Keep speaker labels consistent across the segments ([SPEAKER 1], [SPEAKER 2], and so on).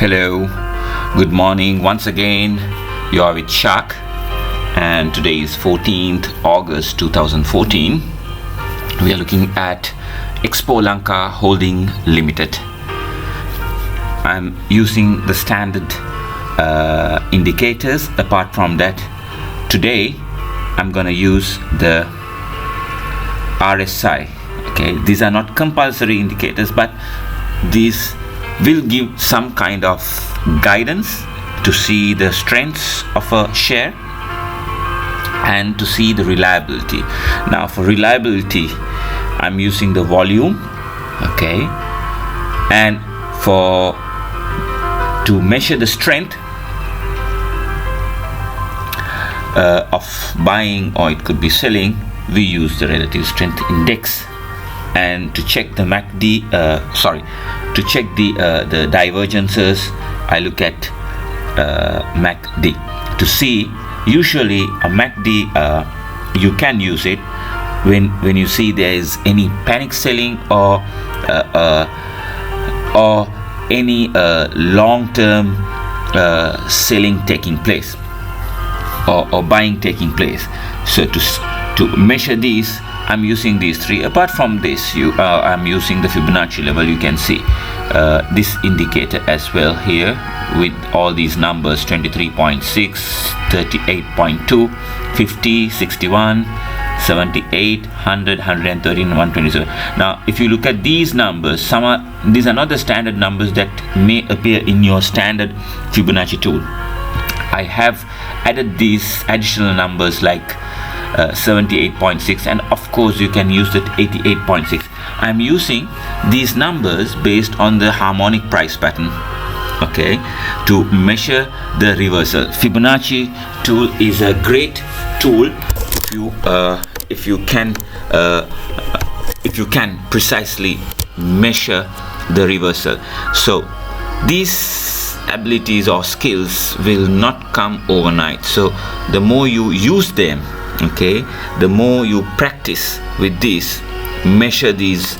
[SPEAKER 1] Hello, good morning once again. You are with Shak, and today is 14th August 2014. We are looking at Expo Lanka Holding Limited. I'm using the standard indicators. Apart from that, today I'm going to use the RSI. Okay, these are not compulsory indicators, but these will give some kind of guidance to see the strengths of a share and to see the reliability. Now for reliability, I'm using the volume, okay, and to measure the strength of buying, or it could be selling, we use the relative strength index. And to check the to check the divergences, I look at MACD to see. Usually a MACD you can use it when you see there is any panic selling or any long-term selling taking place or buying taking place. So to measure these, I'm using these three. Apart from this, I'm using the Fibonacci level. You can see this indicator as well here with all these numbers: 23.6, 38.2, 50, 61, 78, 100, 113, 127. Now if you look at these numbers, these are not the standard numbers that may appear in your standard Fibonacci tool. I have added these additional numbers like 78.6, and of course you can use that 88.6. I'm using these numbers based on the harmonic price pattern, okay, to measure the reversal. Fibonacci tool is a great tool if you can precisely measure the reversal. So these abilities or skills will not come overnight. So the more you use them, okay, the more you practice with these, measure these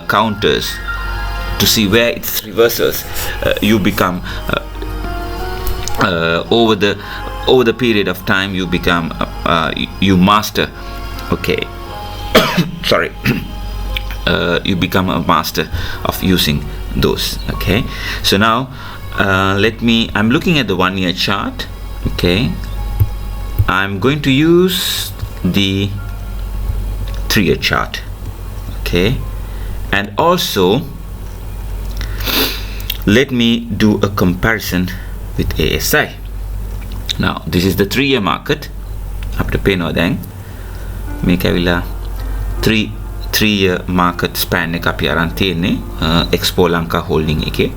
[SPEAKER 1] counters to see where it's reversals, you become over the period of time you become you master, okay sorry you become a master of using those. Okay, so now I'm looking at the 1 year chart. Okay, I'm going to use the 3 year chart, okay, and also let me do a comparison with ASI. Now this is the 3 year market. After payno then මේක ඇවිල්ලා 3 year market span එක අපි අරන් තියෙන්නේ Expo Lanka Holding එකේ.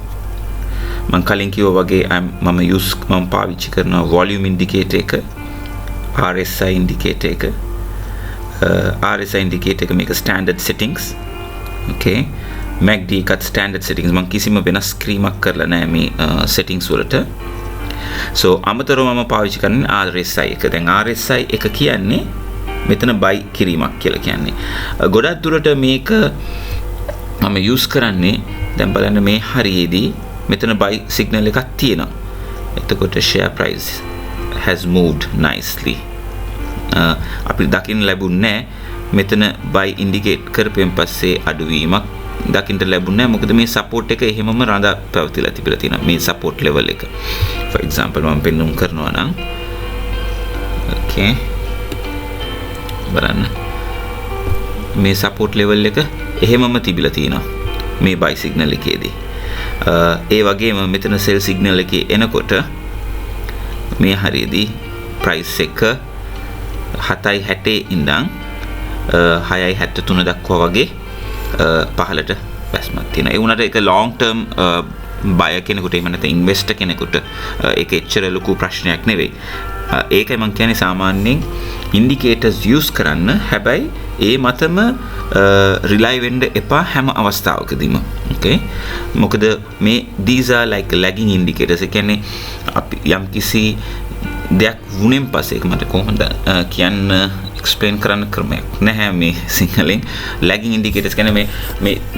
[SPEAKER 1] මම කලින් කිව්වා වගේ මම පාවිච්චි කරන volume indicator එක, RSI indicator එක. RSI indicator එක මේක standard settings, okay. MACD එකත් standard settings. මම කිසිම වෙනස් කිරීමක් කරලා නැහැ මේ settings වලට. so අමතරව මම පාවිච්චි කරන්නේ RSI එක. දැන් RSI එක කියන්නේ මෙතන buy කිරීමක් කියලා කියන්නේ. ගොඩක් දුරට මේක මම use කරන්නේ, දැන් බලන්න මේ හරියේදී මෙතන buy signal එකක් තියෙනවා. එතකොට share price has moved nicely. අපිට දකින්න ලැබුණේ මෙතන buy indicate කරපෙන් පස්සේ අඩුවීමක් දකින්න ලැබුණේ නැහැ. මොකද මේ support එක එහෙමම රඳා පැවතිලා තිබිලා තියෙනවා, මේ support level එක. for example මම පෙන්නුම් කරනවා නම්, okay, බලන්න මේ support level එක එහෙමම තිබිලා තියෙනවා මේ buy signal එකේදී. ඒ වගේම මෙතන sell signal එකේ එනකොට මේ හරියේදී price එක 7.60 ඉඳන් 6.73 දක්වා වගේ පහළට බැස්මක් තියෙනවා. ඒ වුණාට ඒක long term buyer කෙනෙකුට, එහෙම නැත්නම් investor කෙනෙකුට ඒක එච්චර ලොකු ප්‍රශ්නයක් නෙවෙයි. ඒකයි මම කියන්නේ සාමාන්‍යයෙන් indicators use කරන්න, හැබැයි ඒ මතම rely වෙන්න එපා හැම අවස්ථාවකදීම. okay, මොකද මේ these are like lagging indicators. ඒ කියන්නේ අපි යම් කිසි දෙයක් වුණෙන් පස්සේ, ඒක මට කොහොමද කියන්න එක්ස්ප්ලেইন කරන්න ක්‍රමයක් නැහැ මේ සිංහලෙන් lagging indicators කියන්නේ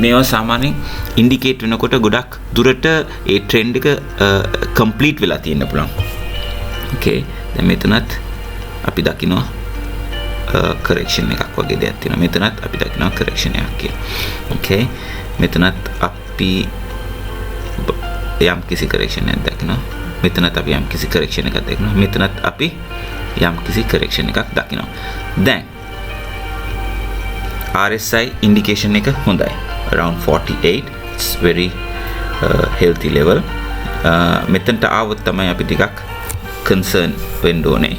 [SPEAKER 1] මේවා සාමාන්‍යයෙන් ඉන්ඩිකේට් වෙනකොට ගොඩක් දුරට ඒ ට්‍රෙන්ඩ් එක කම්ප්ලීට් වෙලා තියෙන්න පුළුවන්. ඕකේ දැන් මෙතනත් අපි දකිනවා correction එකක් වගේ දෙයක් තියෙනවා. මෙතනත් අපි දකිනවා correction එකක් කියලා. ඕකේ මෙතනත් අපි යම් කිසි correction එකක් දකිනවා. මෙතනත් අපි යම් කිසි correction එකක් දකිනවා. මෙතනත් අපි යම් කිසි correction එකක් දකිනවා. දැන් RSI indication එක හොඳයි. Around 48. It's very healthy level. මෙතනට ආවොත් තමයි අපි ටිකක් concern වෙන්න ඕනේ.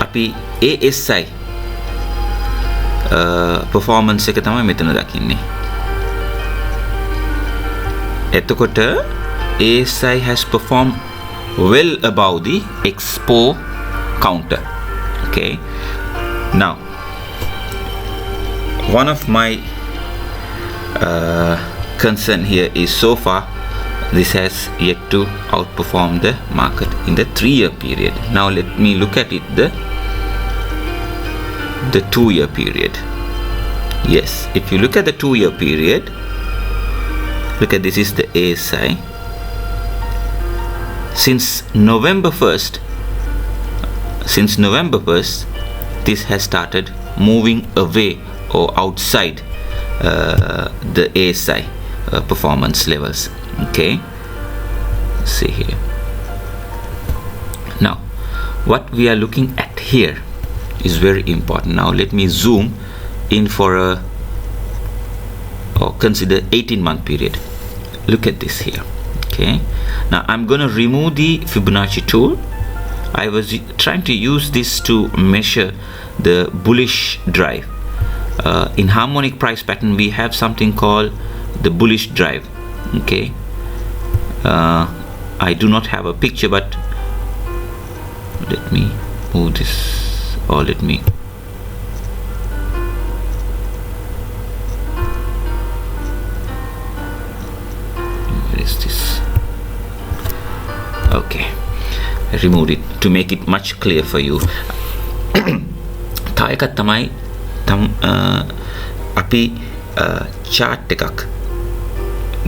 [SPEAKER 1] අපි ASI performance එක තමයි මෙතන දකින්නේ. එතකොට ASI has performed well above the expo counter. Okay, now one of my concern here is so far this has yet to outperform the market in the 3-year period. Now let me look at it the 2-year period. Yes, if you look at the 2-year period, look at this is the ASI. Since November 1st, this has started moving away or outside the ASI performance levels. Okay, see here. Now, what we are looking at here is very important. Now, let me zoom in for or consider 18-month period. Look at this here. Okay, now I'm going to remove the Fibonacci tool. I was trying to use this to measure the bullish drive. In harmonic price pattern we have something called the bullish drive. Okay, I do not have a picture, but let me move this, or let me okay, I removed it to make it much clear for you. තව එකක් තමයි අපි chart එකක්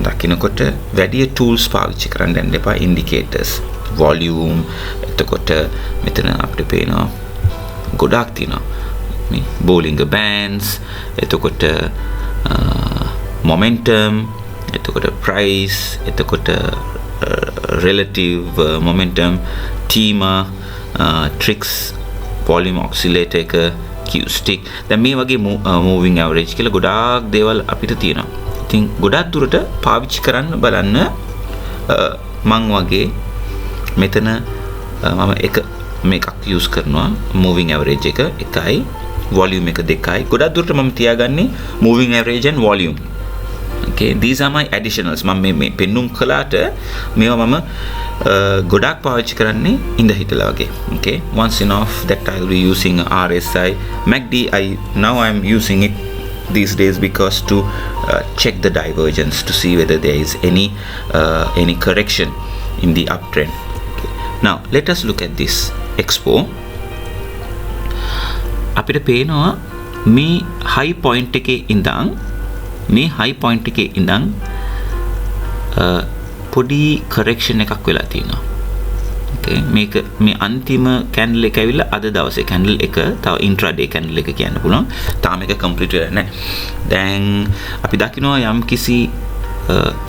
[SPEAKER 1] දකිනකොට වැඩි tools පාවිච්චි කරන්න යන්න එපා. indicators, volume, එතකොට මෙතන අපිට පේනවා ගොඩක් තියෙනවා මේ Bollinger Bands, එතකොට momentum, එතකොට price, එතකොට relative momentum, TIMA, tricks, volume oscillator එක, Q stick. දැන් මේ වගේ moving average කියලා ගොඩාක් දේවල් අපිට තියෙනවා. ඉතින් ගොඩාක් දුරට පාවිච්චි කරන්න බලන්න. මං වගේ මෙතන මම මේකක් use කරනවා. moving average එක 1යි, volume එක 2යි. ගොඩාක් දුරට මම තියාගන්නේ moving average and volume. Okay, these are my additionals. මම මේ පෙන්නුම් කළාට මේවා මම ගොඩක් පාවිච්චි කරන්නේ ඉඳ හිටලා වගේ. Okay, once enough that I will be using RSI. MACD now I am using it these days because to check the divergence to see whether there is any correction in the uptrend. Okay. Now let us look at this expo. අපිට පේනවා මේ high point එකේ ඉඳන් පොඩි correction එකක් වෙලා තියෙනවා. Okay, මේ අන්තිම candle එක ඇවිල්ලා අද දවසේ candle එක තව intraday candle එක කියන්න පුළුවන්. තාම එක complete වෙලා නැහැ. දැන් අපි දකිනවා යම් කිසි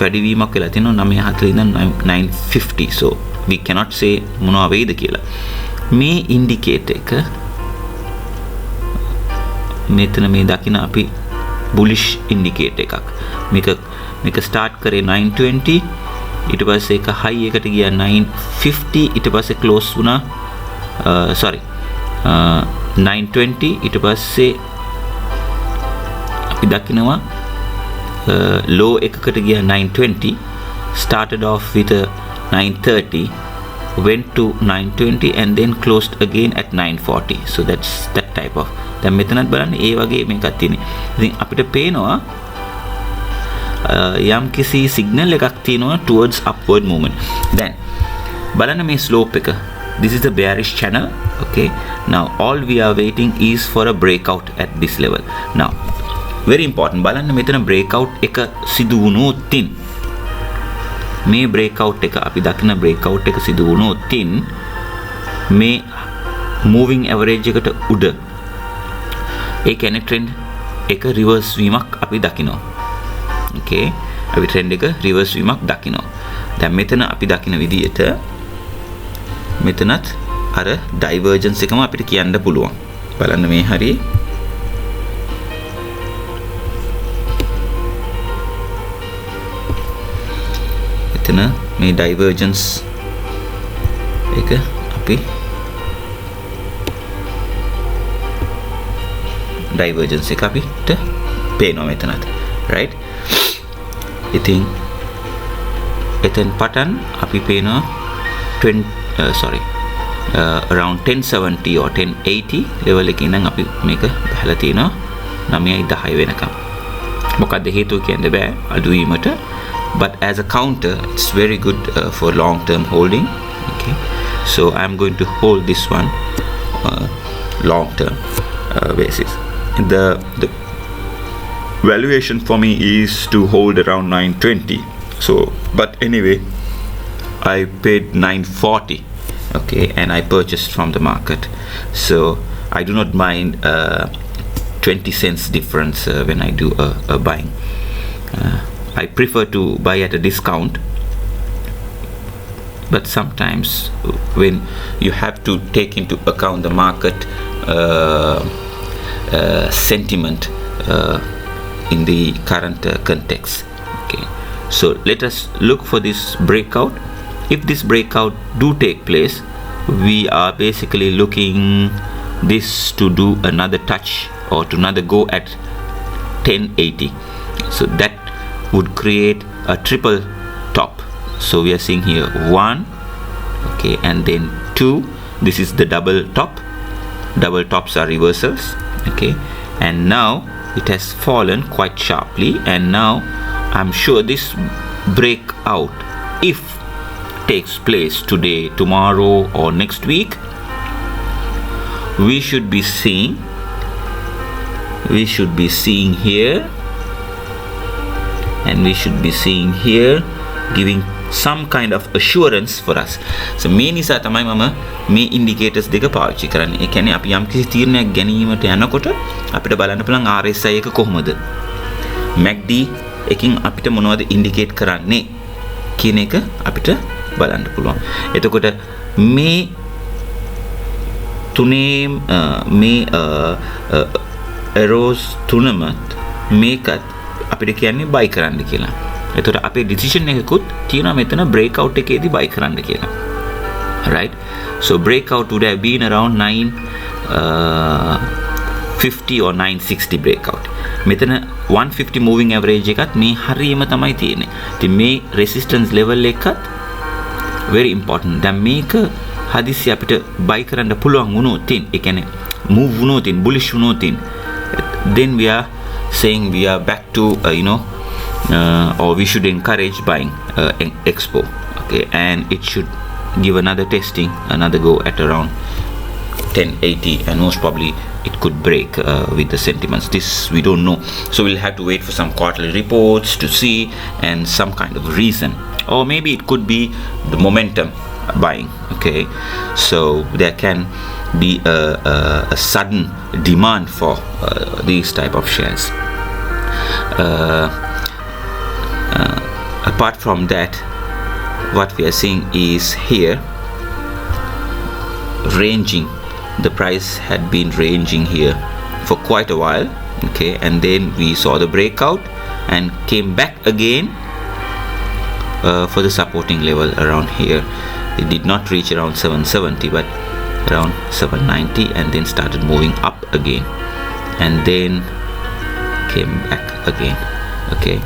[SPEAKER 1] වැඩිවීමක් වෙලා තියෙනවා 940 ඉඳන් 950. So we cannot say මොනවා වෙයිද කියලා. මේ indicator එක මෙතන මේ දකින අපි bullish indicator එකක්. මේක start කරේ 920, ඊට පස්සේ එක high එකට ගියා 950, ඊට පස්සේ close වුණා 920, ඊට පස්සේ අපි දකිනවා low එකකට ගියා 920, started off with 930, went to 920 and then closed again at 940. So that's that type of. දැන් මෙතනත් බලන්න ඒ වගේ මේකක් තියෙන්නේ. ඉතින් අපිට පේනවා යම් කිසි සිග්නල් එකක් තියෙනවා towards upward movement. දැන් බලන්න මේ slope එක this is the bearish channel. Okay, now all we are waiting is for a breakout at this level. Now very important, බලන්න මෙතන breakout එක සිදු වුණොත්ින් මේ breakout එක අපි දකින breakout එක සිදු වුණොත්ින් මේ moving average එකට උඩ ඒ කියන්නේ trend එක reverse වීමක් අපි දකිනවා. Okay, අපි trend එක reverse වීමක් දකිනවා. දැන් මෙතන අපි දකින විදිහට මෙතනත් අර divergence එකම අපිට කියන්න පුළුවන්. බලන්න මේ හරිය එතන මේ divergence එක අපි divergence එක අපිට පේනවා මෙතනත්, right? ඉතින් එතෙන් පටන් අපි පේනවා around 1070 or 1080 level එකකින් නම් අපි මේක බහලා තියෙනවා 9:10 වෙනකම්. මොකක්ද හේතුව කියන්න බෑ අඩුවීමට, but as a counter it's very good for long term holding. Okay, so I'm going to hold this one long term basis. The valuation for me is to hold around 920. So but anyway I paid 940. Okay, and I purchased from the market, so I do not mind 20 cents difference when I do a buying. I prefer to buy at a discount, but sometimes when you have to take into account the market sentiment in the current context. Okay, so let us look for this breakout. If this breakout do take place, we are basically looking this to do another touch or to another go at 1080. So that would create a triple top. So we are seeing here 1, okay, and then 2. This is the double top. Double tops are reversals. Okay, and now it has fallen quite sharply, and now I'm sure this breakout, if takes place today, tomorrow or next week, we should be seeing here, and we should be seeing here giving some kind of assurance for us. So මේ නිසා තමයි මම මේ indicators දෙක පාවිච්චි කරන්නේ. ඒ කියන්නේ අපි යම් කිසි තීරණයක් ගැනීමට යනකොට අපිට බලන්න පුළුවන් RSI එක කොහොමද, MACD එකකින් අපිට මොනවද indicate කරන්නේ කියන එක අපිට බලන්න පුළුවන්. එතකොට මේ තුනේ මේ arrows තුනමත් මේකත් අපිට කියන්නේ buy කරන්න කියලා. එතකොට අපේ decision එකකුත් තියෙනවා මෙතන breakout එකේදී buy කරන්න කියලා. Right? So breakout would have been around 950 or 960 breakout. මෙතන 150 moving average එකත් මේ හරියම තමයි තියෙන්නේ. ඉතින් මේ resistance level එකත් very important. දැන් මේක හදිස්සි අපිට buy කරන්න පුළුවන් වුණොත්, ඒ කියන්නේ move වුණොත්, bullish වුණොත්, then we are saying we are back to or we should encourage buying expo. Okay, and it should give another testing, another go at around 1080, and most probably it could break with the sentiments. This we don't know, so we'll have to wait for some quarterly reports to see, and some kind of reason, or maybe it could be the momentum buying. Okay, so there can be a sudden demand for these type of shares. Apart from that, what we are seeing is here ranging. The price had been ranging here for quite a while. Okay, and then we saw the breakout and came back again for the supporting level around here. It did not reach around 770, but around 790, and then started moving up again, and then came back again. Okay,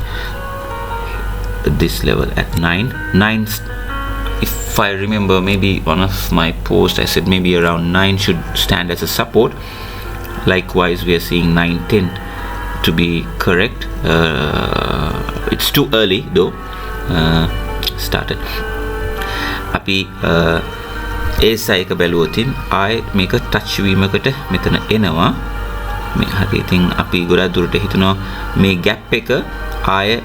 [SPEAKER 1] this level at 9. If I remember, maybe one of my posts I said maybe around 9 should stand as a support. Likewise, we are seeing 910 to be correct. It's too early though. Started. අපි ASI එක බැලුවොතින් ආයෙ මේක touch වීමකට මෙතන එනවා මේ හරි ඉතින් අපි ගොඩක් දුරට හිතනවා මේ ગેප් එක ආයෙ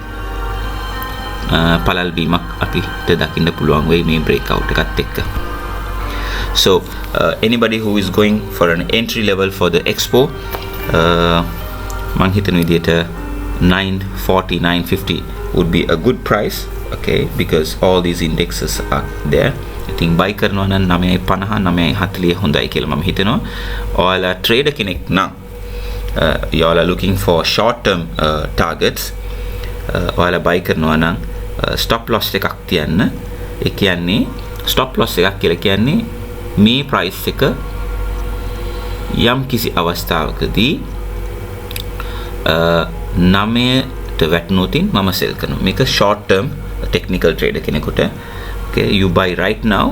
[SPEAKER 1] පළල් වීමක් අපිට දකින්න පුළුවන් වෙයි මේ බ්‍රේක් අවුට් එකත් එක්ක. So anybody who is going for an entry level for the expo මං හිතන විදිහට 940 950 would be a good price, okay, because all these indexes are there. ඉතින් buy කරනවා නම් 950 940 හොඳයි කියලා මම හිතනවා. ඔයාලා trader කෙනෙක් නම් you all are looking for short term targets, ඔයාලා buy කරනවා නම් stop loss එකක් තියන්න. ඒ කියන්නේ stop loss එකක් කියලා කියන්නේ මේ price එක යම් කිසි අවස්ථාවකදී 9ට වැටුනොතින් මම sell කරනවා. මේක short term technical trader කෙනෙකුට. Okay, you buy right now,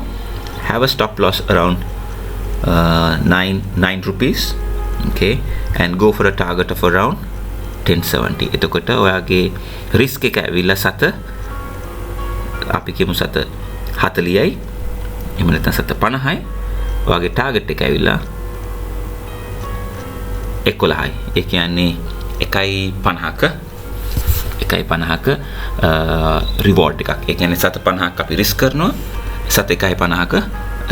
[SPEAKER 1] have a stop loss around 9 rupees, okay, and go for a target of around 1070. එතකොට ඔයාගේ risk එක ඇවිල්ලා සත අපි කියමු සත 40යි එහෙම නැත්නම් සත 50යි ඔයාගේ target එක ඇවිල්ලා 11යි. ඒ කියන්නේ 1.50ක reward එකක්. ඒ කියන්නේ සත 50ක් අපි risk කරනවා සත 1.50ක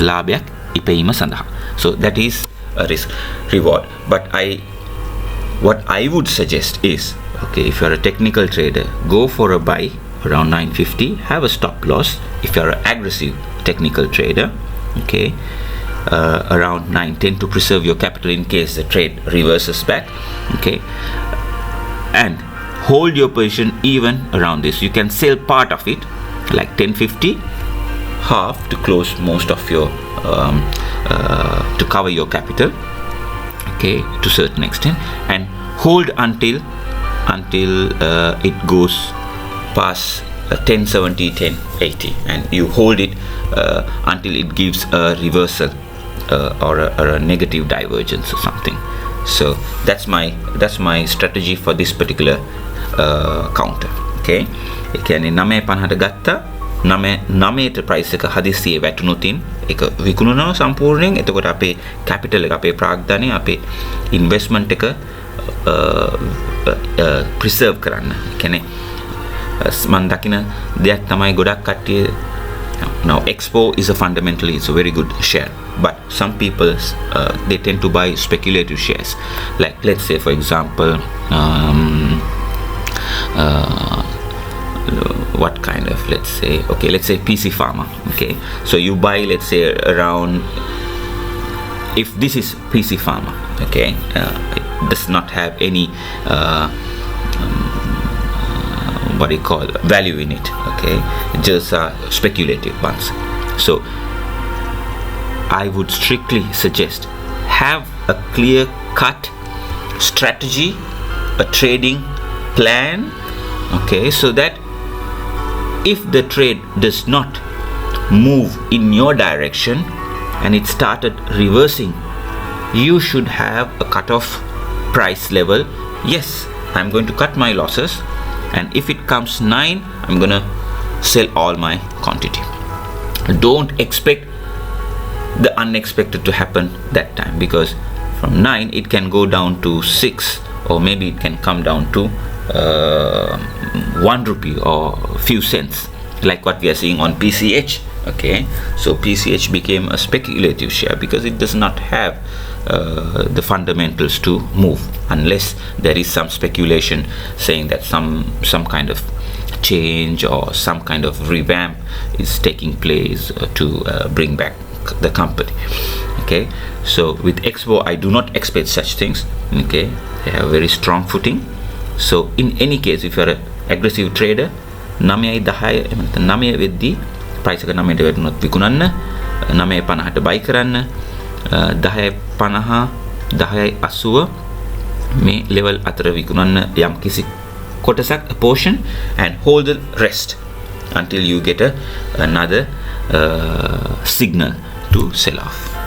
[SPEAKER 1] ලාභයක් ඉපැයීම සඳහා. So that is a risk reward. But what I would suggest is, okay, if you are a technical trader, go for a buy around 950, have a stop loss. If you are an aggressive technical trader, okay, around 910 to preserve your capital in case the trade reverses back, okay, and hold your position even around this. You can sell part of it like 1050, half to close most of your to cover your capital, okay, to certain extent, and hold until it goes past 1070 1080, and you hold it until it gives a reversal or a negative divergence or something. So that's my strategy for this particular counter. Okay, ඒ කියන්නේ 950ට ගත්තා 9ට price එක හදිස්සියේ වැටුනොතින් ඒක විකුණනවා සම්පූර්ණයෙන්. එතකොට අපේ capital එක අපේ ප්‍රාග්ධනය අපේ investment එක preserve කරන්න. ඒ කියන්නේ මම දකින දෙයක් තමයි ගොඩක් කට්ටිය now Expo is fundamentally it's a very good share, but some people they tend to buy speculative shares, like let's say for example what kind of, let's say PC Pharma. Okay, so you buy, let's say, around, if this is PC Pharma, okay, it does not have any what do you call value in it, okay, just speculative ones. So I would strictly suggest have a clear cut strategy, a trading plan, okay, so that if the trade does not move in your direction and it started reversing, you should have a cut-off price level. Yes, I'm going to cut my losses, and if it comes 9, I'm going to sell all my quantity. Don't expect the unexpected to happen that time, because from 9 it can go down to 6, or maybe it can come down to 1 rupee or few cents, like what we are seeing on PCH. Okay, so PCH became a speculative share because it does not have the fundamentals to move, unless there is some speculation saying that some kind of change or some kind of revamp is taking place to bring back the company. Okay, so with Expo I do not expect such things. Okay, they have very strong footing. So in any case, if you are an aggressive trader, 9 වෙද්දී price එක 9ට වැටුනොත් විකුණන්න, 9.50ට buy කරන්න, 10.50 10.80 මේ level අතර විකුණන්න යම් කිසි කොටසක්, a portion, and hold the rest until you get another signal to sell off.